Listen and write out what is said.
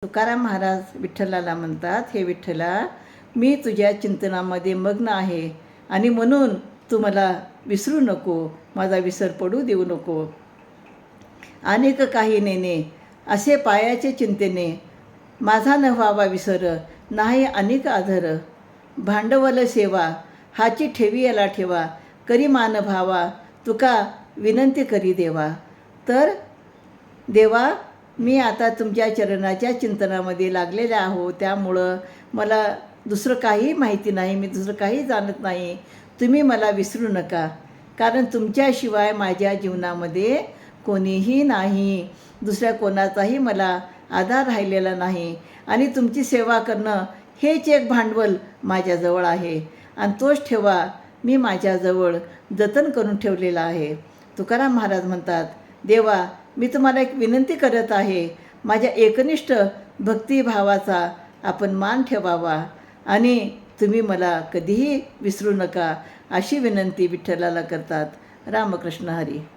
तुकाराम महाराज विठ्ठलाला म्हणतात, हे विठ्ठला, मी तुझ्या चिंतनामध्ये मग्न आहे आणि म्हणून तू मला विसरू नको, माझा विसर पडू देऊ नको. अनेक काही नेणे असे पायाचे चिंतेने, माझा न व्हावा विसर, नाही अनेक आधर. भांडवल सेवा हाची ठेवी याला ठेवा, करी मान भावा, तुका विनंती करी देवा. तर देवा, मी आता तुमच्या चरणाच्या चिंतनामध्ये लागलेले आहो, त्यामुळं मला दुसरं काही माहिती नाही, मी दुसरं काही जाणत नाही. तुम्ही मला विसरू नका, कारण तुमच्याशिवाय माझ्या जीवनामध्ये कोणीही नाही, दुसऱ्या कोणाचाही मला आधार राहिलेला नाही. आणि तुमची सेवा करणं हेच एक भांडवल माझ्याजवळ आहे आणि तोच ठेवा मी माझ्याजवळ जतन करून ठेवलेला आहे. तुकाराम महाराज म्हणतात, देवा, मी तुम्हाला एक विनंती करत आहे, माझ्या एकनिष्ठ भक्तिभावाचा आपण मान ठेवावा आणि तुम्ही मला कधीही विसरू नका, अशी विनंती विठ्ठलाला करतात. रामकृष्ण हरी.